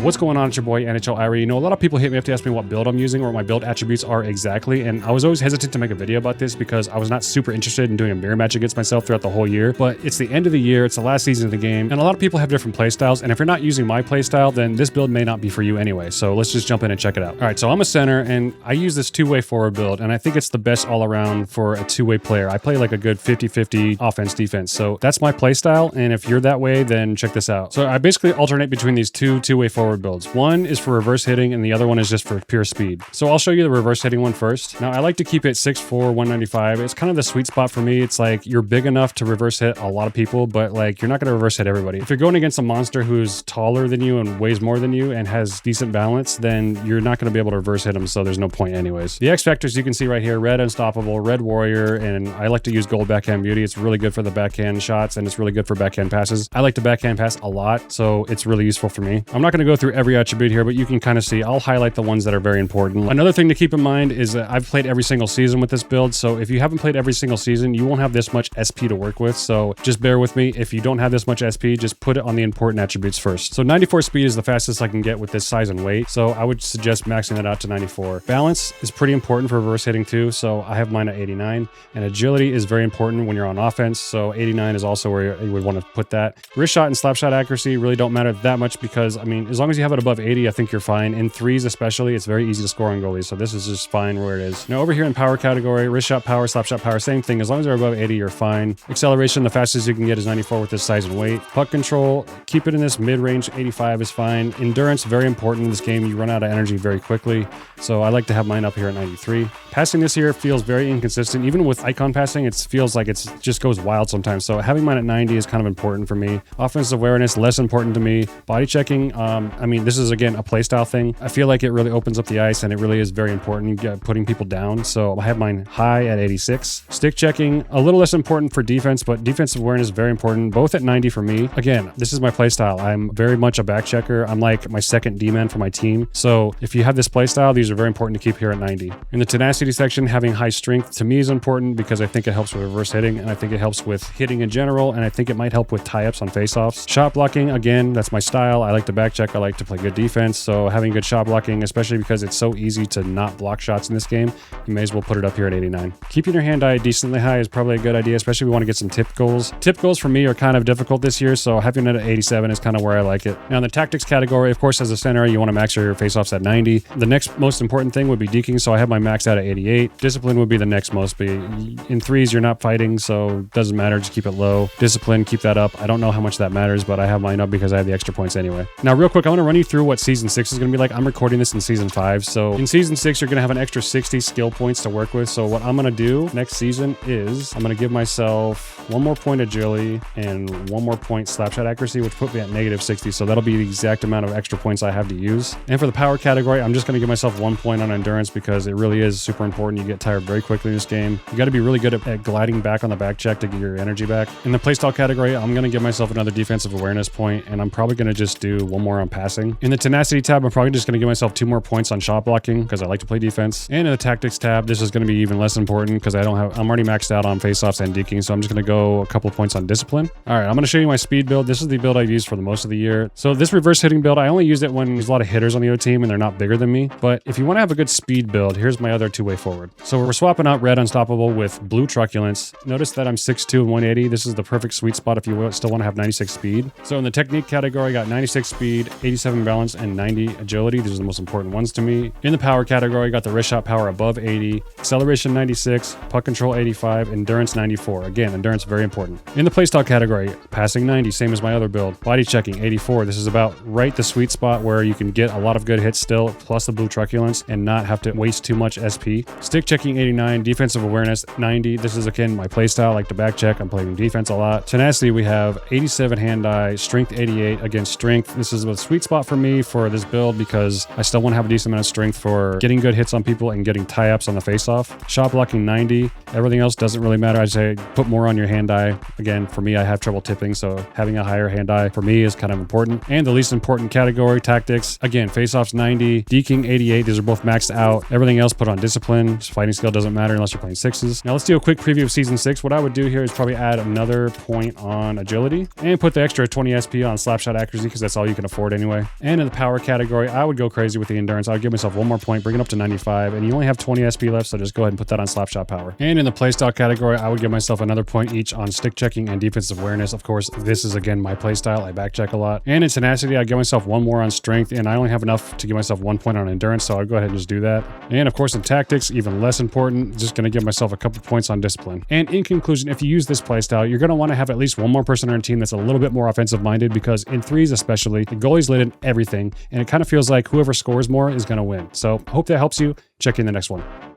What's going on? It's your boy NHL Irie. You know, a lot of people hit me up to ask me what build I'm using or what my build attributes are exactly, and I was always hesitant to make a video about this because I was not super interested in doing a mirror match against myself throughout the whole year. But it's the end of the year, it's the last season of the game, and a lot of people have different playstyles, and if you're not using my playstyle, then this build may not be for you anyway. So let's just jump in and check it out. All right, so I'm a center, and I use this two-way forward build, and I think it's the best all around for a two-way player. I play like a good 50-50 offense-defense, so that's my playstyle, and if you're that way, then check this out. So I basically alternate between these two-way forward builds. One is for reverse hitting, and the other one is just for pure speed. So I'll show you the reverse hitting one first. Now, I like to keep it 6'4", 195. It's kind of the sweet spot for me. It's like you're big enough to reverse hit a lot of people, but like you're not going to reverse hit everybody. If you're going against a monster who's taller than you and weighs more than you and has decent balance, then you're not going to be able to reverse hit them, so there's no point anyways. The X factors you can see right here: red unstoppable, red warrior, and I like to use gold backhand beauty. It's really good for the backhand shots, and it's really good for backhand passes. I like to backhand pass a lot, so it's really useful for me. I'm not going to go through every attribute here, but you can kind of see, I'll highlight the ones that are very important. Another thing to keep in mind is that I've played every single season with this build, so if you haven't played every single season, you won't have this much SP to work with, so just bear with me. If you don't have this much SP, just put it on the important attributes first. So 94 speed is the fastest I can get with this size and weight, so I would suggest maxing that out to 94. Balance is pretty important for reverse hitting too, so I have mine at 89, and agility is very important when you're on offense, so 89 is also where you would want to put that. Wrist shot and slap shot accuracy really don't matter that much because, I mean, as long as you have it above 80, I think you're fine. In threes especially, it's very easy to score on goalies, so this is just fine where it is. Now over here in power category, wrist shot power, slap shot power, same thing. As long as they're above 80, you're fine. Acceleration, the fastest you can get is 94 with this size and weight. Puck control, keep it in this mid-range, 85 is fine. Endurance, very important in this game. You run out of energy very quickly, so I like to have mine up here at 93. Passing this here feels very inconsistent. Even with icon passing, it feels like it just goes wild sometimes, so having mine at 90 is kind of important for me. Offensive awareness, less important to me. Body checking, I mean, this is again a playstyle thing. I feel like it really opens up the ice, and it really is very important putting people down, so I have mine high at 86. Stick checking, a little less important for defense, but defensive awareness is very important, both at 90 for me. Again, this is my playstyle. I'm very much a back checker. I'm like my second D-man for my team, so if you have this playstyle, these are very important to keep here at 90. In the tenacity section, having high strength to me is important because I think it helps with reverse hitting, and I think it helps with hitting in general, and I think it might help with tie-ups on face-offs. Shot blocking, again, that's my style. I like to back check. I like to play good defense, so having good shot blocking, especially because it's so easy to not block shots in this game, you may as well put it up here at 89. Keeping your hand eye decently high is probably a good idea, especially if we want to get some tip goals. Tip goals for me are kind of difficult this year, so having it at 87 is kind of where I like it. Now in the tactics category, of course, as a center, you want to max your face-offs at 90. The next most important thing would be deking, so I have my max out at 88. Discipline would be the next most, but in threes, you're not fighting, so it doesn't matter, just keep it low. Discipline, keep that up. I don't know how much that matters, but I have mine up because I have the extra points anyway. Now real quick, I want to run you through what season 6 is going to be like. I'm recording this in season 5, so in season 6, you're going to have an extra 60 skill points to work with. So what I'm going to do next season is I'm going to give myself 1 more point agility and 1 more point slap shot accuracy, which put me at negative 60. So that'll be the exact amount of extra points I have to use. And for the power category, I'm just going to give myself 1 point on endurance because it really is super important. You get tired very quickly in this game. You got to be really good at gliding back on the back check to get your energy back. In the playstyle category, I'm going to give myself another defensive awareness point, and I'm probably going to just do 1 more on passing. In the tenacity tab, I'm probably just going to give myself 2 more points on shot blocking because I like to play defense. And in the tactics tab, this is going to be even less important because I'm already maxed out on faceoffs and deking, so I'm just going to go a couple of points on discipline. All right, I'm going to show you my speed build. This is the build I've used for the most of the year. So this reverse hitting build, I only use it when there's a lot of hitters on the other team and they're not bigger than me. But if you want to have a good speed build, here's my other two-way forward. So we're swapping out red unstoppable with blue truculence. Notice that I'm 6'2" and 180. This is the perfect sweet spot if you still want to have 96 speed. So in the technique category, I got 96 speed, 87 balance, and 90 agility. These are the most important ones to me. In the power category, I got the wrist shot power above 80, acceleration 96, puck control 85, endurance 94. Again, endurance very important. In the playstyle category, passing 90, same as my other build. Body checking 84. This is about right the sweet spot where you can get a lot of good hits still, plus the blue truculence, and not have to waste too much SP. Stick checking 89, defensive awareness 90. This is again my playstyle, like to back check. I'm playing defense a lot. Tenacity, we have 87 hand eye, strength 88. Again, strength. This is a sweet spot for me for this build because I still want to have a decent amount of strength for getting good hits on people and getting tie-ups on the face-off. Shot blocking 90. Everything else doesn't really matter. I'd say put more on your hand eye. Again, for me, I have trouble tipping, so having a higher hand eye for me is kind of important. And the least important category, tactics. Again, face-offs 90, deking 88. These are both maxed out. Everything else put on discipline. Fighting skill doesn't matter unless you're playing sixes. Now let's do a quick preview of season 6. What I would do here is probably add another point on agility and put the extra 20 SP on slapshot accuracy because that's all you can afford anyway. anyway. And in the power category, I would go crazy with the endurance. I would give myself one more point, bring it up to 95, and you only have 20 SP left, so just go ahead and put that on slapshot power. And in the playstyle category, I would give myself another point each on stick checking and defensive awareness. Of course, this is again my playstyle. I back check a lot. And in tenacity, I'd give myself one more on strength, and I only have enough to give myself 1 point on endurance, so I'd go ahead and just do that. And of course, in tactics, even less important, just gonna give myself a couple points on discipline. And in conclusion, if you use this playstyle, you're gonna want to have at least one more person on your team that's a little bit more offensive minded, because in threes especially, the goalie's led in everything, and it kind of feels like whoever scores more is gonna win. So I hope that helps you. Check you in the next one.